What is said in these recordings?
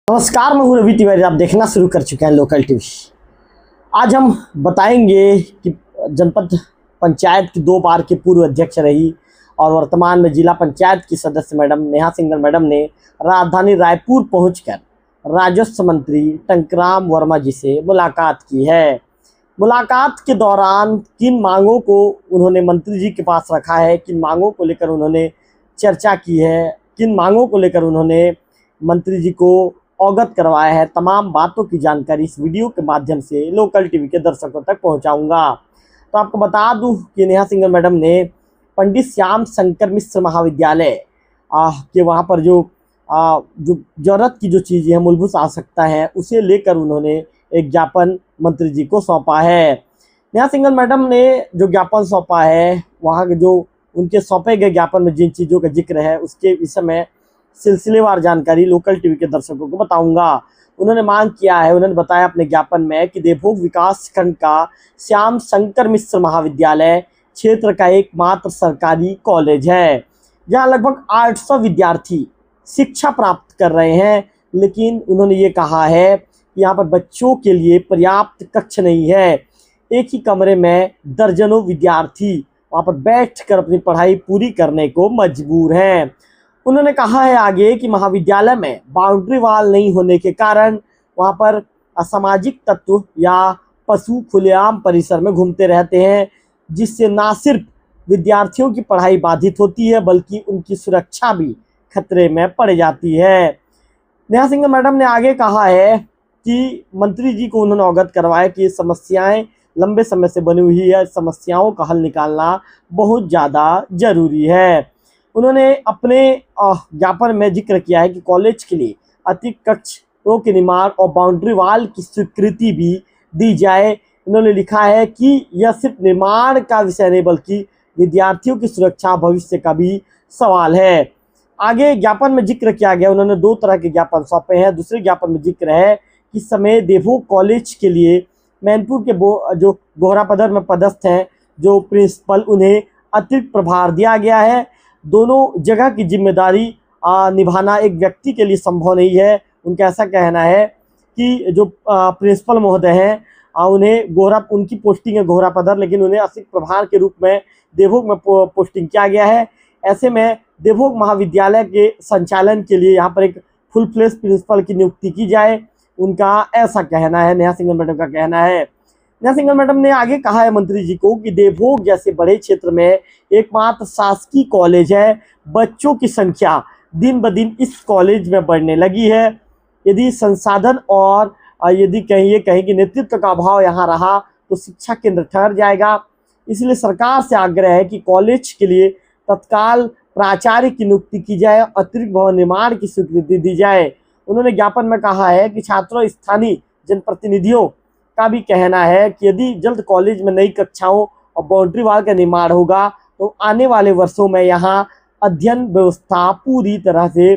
नमस्कार, मैं हूं रवि तिवारी। आप देखना शुरू कर चुके हैं लोकल टीवी। आज हम बताएंगे कि जनपद पंचायत की 2 बार की पूर्व अध्यक्ष रही और वर्तमान में जिला पंचायत की सदस्य मैडम नेहा सिंघल मैडम ने राजधानी रायपुर पहुंचकर राजस्व मंत्री टंकराम वर्मा जी से मुलाकात की है। मुलाकात के दौरान किन मांगों को उन्होंने मंत्री जी के पास रखा है, किन मांगों को लेकर उन्होंने चर्चा की है, किन मांगों को लेकर उन्होंने मंत्री जी को अवगत करवाया है, तमाम बातों की जानकारी इस वीडियो के माध्यम से लोकल टीवी के दर्शकों तक पहुंचाऊंगा। तो आपको बता दूं कि नेहा सिंघल मैडम ने पंडित श्याम शंकर मिश्र महाविद्यालय के वहां पर जो जरूरत की जो चीज़ें हैं, मूलभूत आवश्यकता है, उसे लेकर उन्होंने एक ज्ञापन मंत्री जी को सौंपा है। नेहा सिंघल मैडम ने जो ज्ञापन सौंपा है, वहाँ के जो उनके सौंपे गए ज्ञापन में जिन चीज़ों का जिक्र है, उसके विषय में सिलसिलेवार जानकारी लोकल टीवी के दर्शकों को बताऊंगा। उन्होंने मांग किया है, उन्होंने बताया अपने ज्ञापन में कि देवभोग विकास खंड का श्याम शंकर मिश्र महाविद्यालय क्षेत्र का एकमात्र सरकारी कॉलेज है जहां लगभग 800 विद्यार्थी शिक्षा प्राप्त कर रहे हैं, लेकिन उन्होंने ये कहा है कि यहाँ पर बच्चों के लिए पर्याप्त कक्ष नहीं है। एक ही कमरे में दर्जनों विद्यार्थी वहाँ पर बैठकर अपनी पढ़ाई पूरी करने को मजबूर हैं। उन्होंने कहा है आगे कि महाविद्यालय में बाउंड्री वॉल नहीं होने के कारण वहाँ पर असामाजिक तत्व या पशु खुलेआम परिसर में घूमते रहते हैं, जिससे ना सिर्फ विद्यार्थियों की पढ़ाई बाधित होती है बल्कि उनकी सुरक्षा भी खतरे में पड़ जाती है। नेहा सिंघल मैडम ने आगे कहा है कि मंत्री जी को उन्होंने अवगत करवाया कि ये समस्याएं लंबे समय से बनी हुई है, समस्याओं का हल निकालना बहुत ज़्यादा जरूरी है। उन्होंने अपने ज्ञापन में जिक्र किया है कि कॉलेज के लिए अतिरिक्त कक्षों के निर्माण और बाउंड्री वॉल की स्वीकृति भी दी जाए। उन्होंने लिखा है कि यह सिर्फ निर्माण का विषय नहीं बल्कि विद्यार्थियों की सुरक्षा भविष्य का भी सवाल है। आगे ज्ञापन में जिक्र किया गया, उन्होंने 2 तरह के ज्ञापन सौंपे हैं। दूसरे ज्ञापन में जिक्र है कि समय देवभोग कॉलेज के लिए मैनपुर के जो गोहरापदर में पदस्थ हैं जो प्रिंसिपल, उन्हें अतिरिक्त प्रभार दिया गया है। दोनों जगह की जिम्मेदारी निभाना एक व्यक्ति के लिए संभव नहीं है। उनका ऐसा कहना है कि जो प्रिंसिपल महोदय हैं, उन्हें उनकी पोस्टिंग है गोहरापदर, लेकिन उन्हें अतिरिक्त प्रभार के रूप में देवभोग में पोस्टिंग किया गया है। ऐसे में देवभोग महाविद्यालय के संचालन के लिए यहाँ पर एक फुल फ्लेश प्रिंसिपल की नियुक्ति की जाए, उनका ऐसा कहना है, नेहा सिंघल मैडम का कहना है। नेहा सिंघल मैडम ने आगे कहा है मंत्री जी को कि देवभोग जैसे बड़े क्षेत्र में एकमात्र शासकीय कॉलेज है, बच्चों की संख्या दिन ब दिन इस कॉलेज में बढ़ने लगी है। यदि संसाधन और यदि कहीं कि नेतृत्व का अभाव यहाँ रहा तो शिक्षा केंद्र ठहर जाएगा। इसलिए सरकार से आग्रह है कि कॉलेज के लिए तत्काल प्राचार्य की नियुक्ति की जाए, अतिरिक्त भवन निर्माण की स्वीकृति दी जाए। उन्होंने ज्ञापन में कहा है कि छात्रों, स्थानीय जनप्रतिनिधियों का भी कहना है कि यदि जल्द कॉलेज में नई कक्षाओं और बाउंड्री वॉल का निर्माण होगा तो आने वाले वर्षों में यहाँ अध्ययन व्यवस्था पूरी तरह से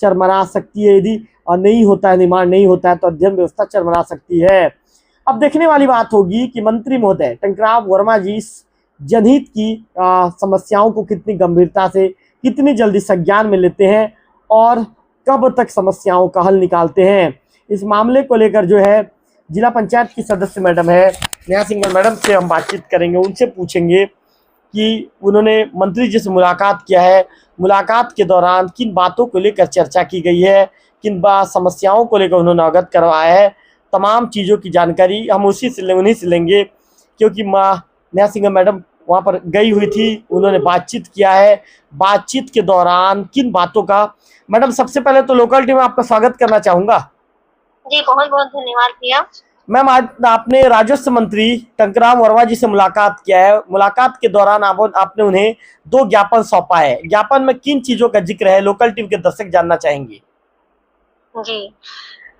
चरमरा सकती है। यदि नहीं होता है, निर्माण नहीं होता है, तो अध्ययन व्यवस्था चरमरा सकती है। अब देखने वाली बात होगी कि मंत्री महोदय टंकराम वर्मा जी इस जनहित की समस्याओं को कितनी गंभीरता से, कितनी जल्दी संज्ञान में लेते हैं और कब तक समस्याओं का हल निकालते हैं। इस मामले को लेकर जो है जिला पंचायत की सदस्य मैडम है नेहा सिंघल मैडम से हम बातचीत करेंगे, उनसे पूछेंगे कि उन्होंने मंत्री जी से मुलाकात किया है, मुलाकात के दौरान किन बातों को लेकर चर्चा की गई है, किन समस्याओं को लेकर उन्होंने अवगत करवाया है। तमाम चीज़ों की जानकारी हम उन्हीं से लेंगे, क्योंकि नेहा सिंघल मैडम वहाँ पर गई हुई थी, उन्होंने बातचीत किया है। बातचीत के दौरान किन बातों का, मैडम सबसे पहले तो लोकल टीवी में आपका स्वागत करना चाहूँगा। जी, बहुत बहुत धन्यवाद भैया। मैम, आज आपने राजस्व मंत्री टंकराम वर्मा जी से मुलाकात किया है। मुलाकात के दौरान आपने उन्हें 2 ज्ञापन सौंपा है। ज्ञापन में किन चीजों का जिक्र है, लोकल टीवी के दर्शक जानना चाहेंगे। जी,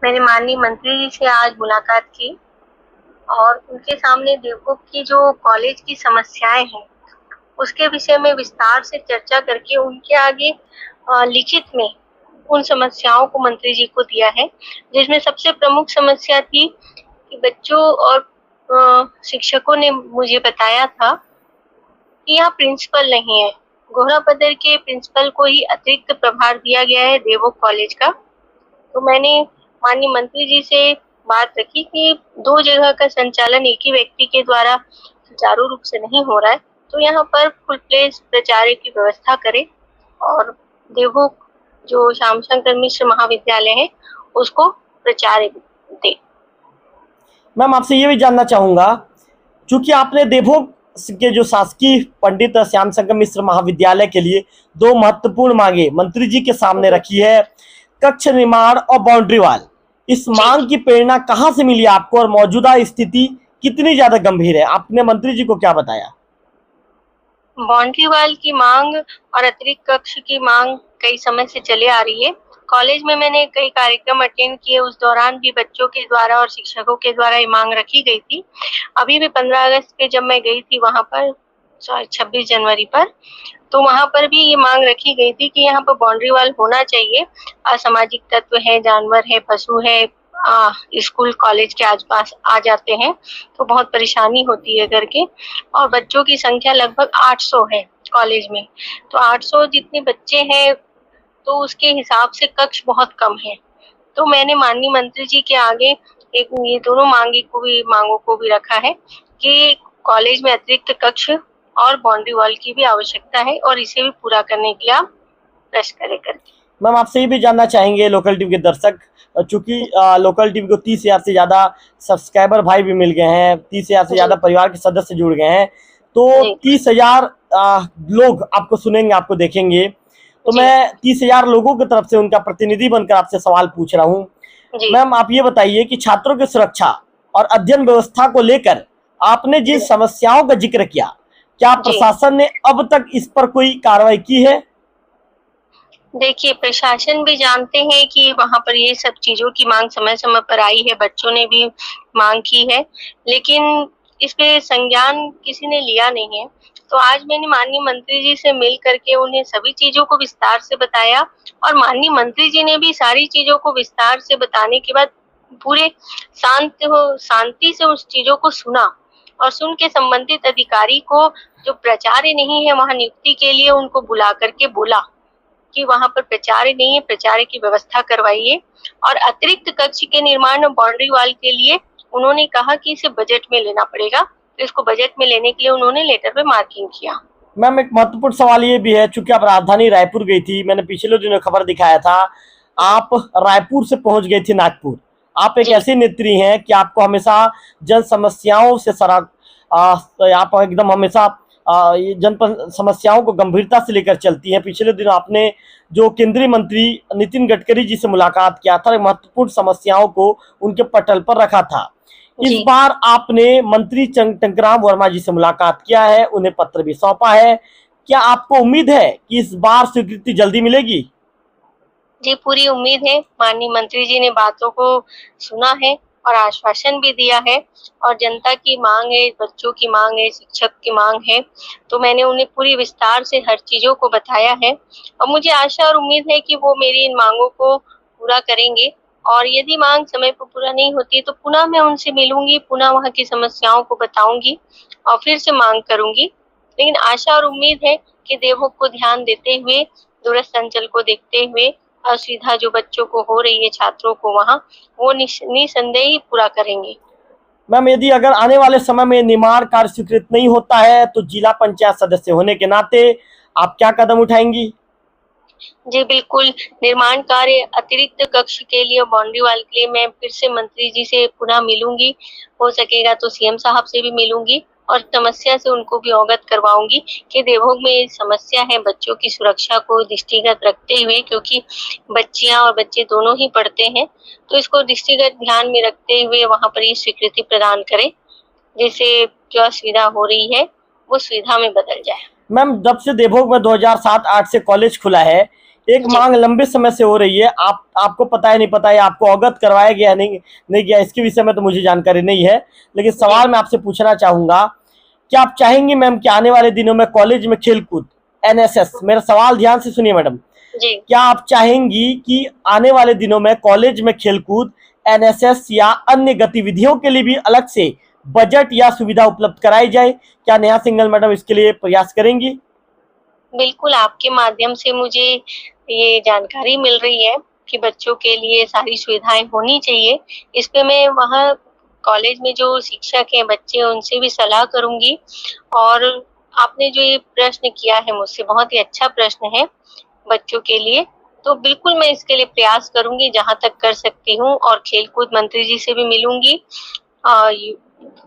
मैंने माननीय मंत्री जी से आज मुलाकात की और उनके सामने देवभोग की जो कॉलेज की समस्याएं हैं उसके विषय में विस्तार से चर्चा करके उनके आगे लिखित में उन समस्याओं को मंत्री जी को दिया है, जिसमें सबसे प्रमुख समस्या थी कि बच्चों और शिक्षकों ने मुझे बताया था कि यहाँ प्रिंसिपल नहीं है। गोहरापदर के प्रिंसिपल को ही अतिरिक्त प्रभार दिया गया है देवभोग कॉलेज का। तो मैंने माननीय मंत्री जी से बात रखी कि 2 जगह का संचालन एक ही व्यक्ति के द्वारा सुचारू रूप से नहीं हो रहा है, तो यहाँ पर फुल प्लेस प्राचार्य की व्यवस्था करें और देवभोग जो श्याम शंकर मिश्र महाविद्यालय है उसको प्राचार्य दें। मैम आपसे ये भी जानना चाहूंगा, चूंकि आपने देवभोग के जो शासकीय पंडित श्याम शंकर मिश्र महाविद्यालय के लिए 2 महत्वपूर्ण मांगे मंत्री जी के सामने रखी है, कक्ष निर्माण और बाउंड्री वॉल। इस मांग की प्रेरणा कहाँ से मिली आपको और मौजूदा स्थिति कितनी ज्यादा गंभीर है? आपने मंत्री जी को क्या बताया? बाउंड्री वॉल की मांग और अतिरिक्त कक्ष की मांग कई समय से चले आ रही है। कॉलेज में मैंने कई कार्यक्रम अटेंड किए, उस दौरान भी बच्चों के द्वारा और शिक्षकों के द्वारा ये मांग रखी गई थी। अभी भी 15 अगस्त पे जब मैं गई थी वहां पर, 26 जनवरी पर, तो वहां पर भी ये मांग रखी गई थी कि यहाँ पर बाउंड्री वॉल होना चाहिए। असामाजिक तत्व है, जानवर है, पशु है, स्कूल कॉलेज के आसपास आ जाते हैं तो बहुत परेशानी होती है करके। और बच्चों की संख्या लगभग 800 है कॉलेज में, तो 800 जितने बच्चे हैं तो उसके हिसाब से कक्ष बहुत कम है। तो मैंने माननीय मंत्री जी के आगे एक ये दोनों मांगों को भी रखा है कि कॉलेज में अतिरिक्त कक्ष और बाउंड्री वॉल की भी आवश्यकता है और इसे भी पूरा करने के लिए आप प्रयास करें करके। मैम आपसे ये भी जानना चाहेंगे, लोकल टीवी के दर्शक, चूंकि लोकल टीवी को 30,000 से ज्यादा सब्सक्राइबर भाई भी मिल गए हैं, 30,000 से ज्यादा परिवार के सदस्य जुड़ गए हैं, तो 30,000 लोग आपको सुनेंगे, आपको देखेंगे, तो मैं 30,000 लोगों की तरफ से उनका प्रतिनिधि बनकर आपसे सवाल पूछ रहा हूँ। मैम आप ये बताइए कि छात्रों की सुरक्षा और अध्ययन व्यवस्था को लेकर आपने जिन समस्याओं का जिक्र किया, क्या प्रशासन ने अब तक इस पर कोई कार्रवाई की है? देखिए, प्रशासन भी जानते हैं कि वहां पर ये सब चीजों की मांग समय समय पर आई है, बच्चों ने भी मांग की है, लेकिन इस पे संज्ञान किसी ने लिया नहीं है। तो आज मैंने माननीय मंत्री जी से मिल करके उन्हें सभी चीजों को विस्तार से बताया और माननीय मंत्री जी ने भी सारी चीजों को विस्तार से बताने के बाद पूरे शांति से उस चीजों को सुना और सुन के संबंधित अधिकारी को, जो प्राचार्य नहीं है वहां नियुक्ति के लिए, उनको बुला करके बोला कि वहां पर प्राचार्य नहीं है, प्राचार्य की व्यवस्था करवाइए। और अतिरिक्त कक्ष के निर्माण और बाउंड्री वॉल के लिए उन्होंने कहा कि इसे बजट में लेना पड़ेगा, तो इसको बजट में लेने के लिए उन्होंने लेटर पे मार्किंग किया। मैम एक महत्वपूर्ण सवाल ये भी है, चूंकि आप राजधानी रायपुर गई थी, मैंने पिछले दिनों खबर दिखाया था, आप रायपुर से पहुंच गई थी नागपुर। आप एक ऐसी नेत्री हैं कि आपको हमेशा जन समस्याओं से आप एकदम हमेशा जन समस्याओं को गंभीरता से लेकर चलती हैं। पिछले दिनों आपने जो केंद्रीय मंत्री नितिन गडकरी जी से मुलाकात किया था, महत्वपूर्ण समस्याओं को उनके पटल पर रखा था। इस बार आपने मंत्री टंकराम वर्मा जी से मुलाकात किया है, उन्हें पत्र भी सौंपा है। क्या आपको उम्मीद है कि इस बार स्वीकृति जल्दी मिलेगी? जी, पूरी उम्मीद है। माननीय मंत्री जी ने बातों को सुना है और आश्वासन भी दिया है, और जनता की मांग है, बच्चों की मांग है, शिक्षक की मांग है, तो मैंने उन्हें पूरी विस्तार से हर चीजों को बताया है और मुझे आशा और उम्मीद है कि वो मेरी इन मांगों को पूरा करेंगे। और यदि मांग समय पर पूरा नहीं होती तो पुनः मैं उनसे मिलूंगी, पुनः वहाँ की समस्याओं को बताऊंगी और फिर से मांग करूंगी। लेकिन आशा और उम्मीद है कि देवभोग को ध्यान देते हुए, दूरस्थ अंचल को देखते हुए, असुविधा जो बच्चों को हो रही है, छात्रों को, वहाँ वो निसंदेह ही पूरा करेंगे। मैम यदि अगर आने वाले समय में निर्माण कार्य स्वीकृत नहीं होता है तो जिला पंचायत सदस्य होने के नाते आप क्या कदम उठाएंगी? जी बिल्कुल, निर्माण कार्य, अतिरिक्त कक्ष के लिए, बाउंड्री वॉल के लिए मैं फिर से मंत्री जी से पुनः मिलूंगी, हो सकेगा तो सीएम साहब से भी मिलूंगी और समस्या से उनको भी अवगत करवाऊंगी कि देवभोग में समस्या है बच्चों की सुरक्षा को दृष्टिगत रखते हुए, क्योंकि बच्चियां और बच्चे दोनों ही पढ़ते हैं, तो इसको दृष्टिगत ध्यान में रखते हुए वहां पर ये स्वीकृति प्रदान करें, जिससे जो असुविधा हो रही है वो सुविधा में बदल जाए। मैम जब से देवभोग में 2007-8 से कॉलेज खुला है, एक मांग लंबे समय से हो रही है, आपको पता है नहीं पता है, आपको अवगत करवाया गया नहीं गया, इसके विषय में तो मुझे जानकारी नहीं है, लेकिन सवाल मैं आपसे पूछना चाहूंगा, क्या आप चाहेंगी मैम कि आने वाले दिनों में कॉलेज में खेलकूद, एनएसएस, मेरा सवाल ध्यान से सुनिए मैडम, क्या आप चाहेंगी कि आने वाले दिनों में कॉलेज में खेलकूद, एनएसएस या अन्य गतिविधियों के लिए भी अलग से बजट या सुविधा उपलब्ध कराई जाए? क्या नेहा सिंघल मैडम इसके लिए प्रयास करेंगी? बिल्कुल, आपके माध्यम से मुझे ये जानकारी मिल रही है कि बच्चों के लिए सारी सुविधाएं होनी चाहिए। इस पे मैं वहाँ कॉलेज में जो शिक्षक हैं, बच्चे हैं, उनसे भी सलाह करूंगी। और आपने जो ये प्रश्न किया है मुझसे, बहुत ही अच्छा प्रश्न है बच्चों के लिए। तो बिल्कुल मैं इसके लिए प्रयास करूंगी जहां तक कर सकती हूँ, और खेलकूद मंत्री जी से भी मिलूंगी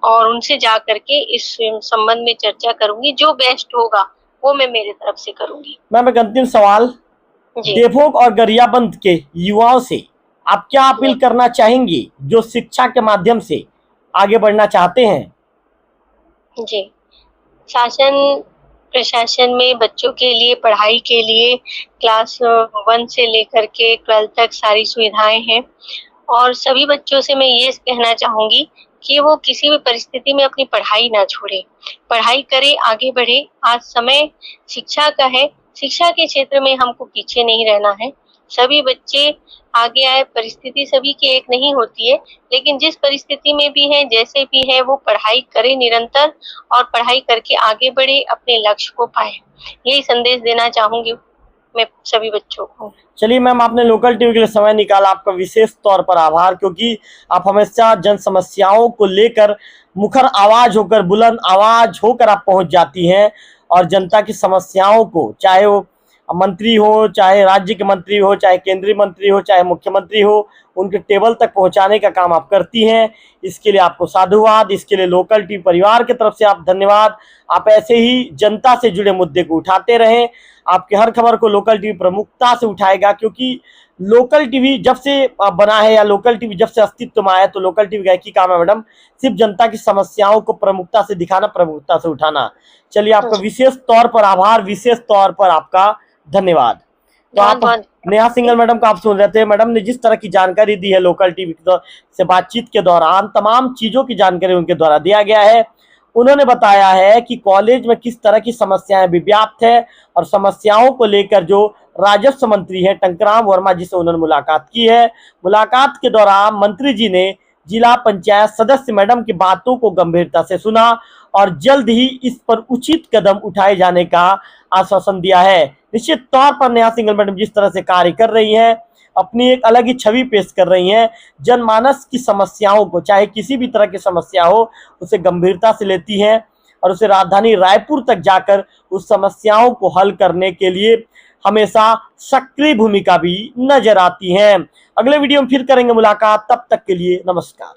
और उनसे जा करके इस संबंध में चर्चा करूंगी। जो बेस्ट होगा वो मैं मेरे तरफ से करूंगी। मैम एक अंतिम सवाल, जी देवभोग और गरियाबंद के युवाओं से आप क्या अपील करना चाहेंगी जो शिक्षा के माध्यम से आगे बढ़ना चाहते हैं? जी, शासन प्रशासन में बच्चों के लिए पढ़ाई के लिए क्लास 1 से लेकर के 12 तक सारी सुविधाएं हैं। और सभी बच्चों से मैं ये कहना चाहूंगी कि वो किसी भी परिस्थिति में अपनी पढ़ाई ना छोड़े, पढ़ाई करे, आगे बढ़े। आज समय शिक्षा का है, शिक्षा के क्षेत्र में हमको पीछे नहीं रहना है। सभी बच्चे आगे आए, परिस्थिति सभी की एक नहीं होती है, लेकिन जिस परिस्थिति में भी है, जैसे भी है, वो पढ़ाई करे निरंतर, और पढ़ाई करके आगे बढ़े, अपने लक्ष्य को पाए। यही संदेश देना चाहूंगी मैं सभी बच्चों को। चलिए मैम, आपने लोकल टीवी के लिए समय निकाला, आपका विशेष तौर पर आभार, क्योंकि आप हमेशा जन समस्याओं को लेकर मुखर आवाज होकर, बुलंद आवाज होकर आप पहुंच जाती हैं और जनता की समस्याओं को, चाहे वो मंत्री हो, चाहे राज्य के मंत्री हो, चाहे केंद्रीय मंत्री हो, चाहे मुख्यमंत्री हो, उनके टेबल तक पहुंचाने का काम आप करती हैं। इसके लिए आपको साधुवाद, इसके लिए लोकल टीवी परिवार की तरफ से आप धन्यवाद। आप ऐसे ही जनता से जुड़े मुद्दे को उठाते रहें। आपके हर खबर को लोकल टीवी प्रमुखता से उठाएगा, क्योंकि लोकल टीवी जब से बना है या लोकल टीवी जब से अस्तित्व में आया, तो लोकल टीवी का एक ही काम है मैडम, सिर्फ जनता की समस्याओं को प्रमुखता से दिखाना, प्रमुखता से उठाना। चलिए, आपका विशेष तौर पर आभार, विशेष तौर पर आपका धन्यवाद। तो आप नेहा सिंघल मैडम को आप सुन रहे थे। मैडम ने जिस तरह की जानकारी दी है लोकल टीवी से बातचीत के दौरान, तमाम चीजों की जानकारी उनके द्वारा दिया गया है। उन्होंने बताया है कि कॉलेज में किस तरह की समस्याएं व्याप्त है, और समस्याओं को लेकर जो राजस्व मंत्री हैं टंकराम वर्मा जी से उन्होंने मुलाकात की है। मुलाकात के दौरान मंत्री जी ने जिला पंचायत सदस्य मैडम की बातों को गंभीरता से सुना और जल्द ही इस पर उचित कदम उठाए जाने का आश्वासन दिया है। निश्चित तौर पर नेहा सिंघल मैडम जिस तरह से कार्य कर रही हैं, अपनी एक अलग ही छवि पेश कर रही हैं। जनमानस की समस्याओं को, चाहे किसी भी तरह की समस्या हो, उसे गंभीरता से लेती हैं और उसे राजधानी रायपुर तक जाकर उस समस्याओं को हल करने के लिए हमेशा सक्रिय भूमिका भी नजर आती हैं। अगले वीडियो में फिर करेंगे मुलाकात, तब तक के लिए नमस्कार।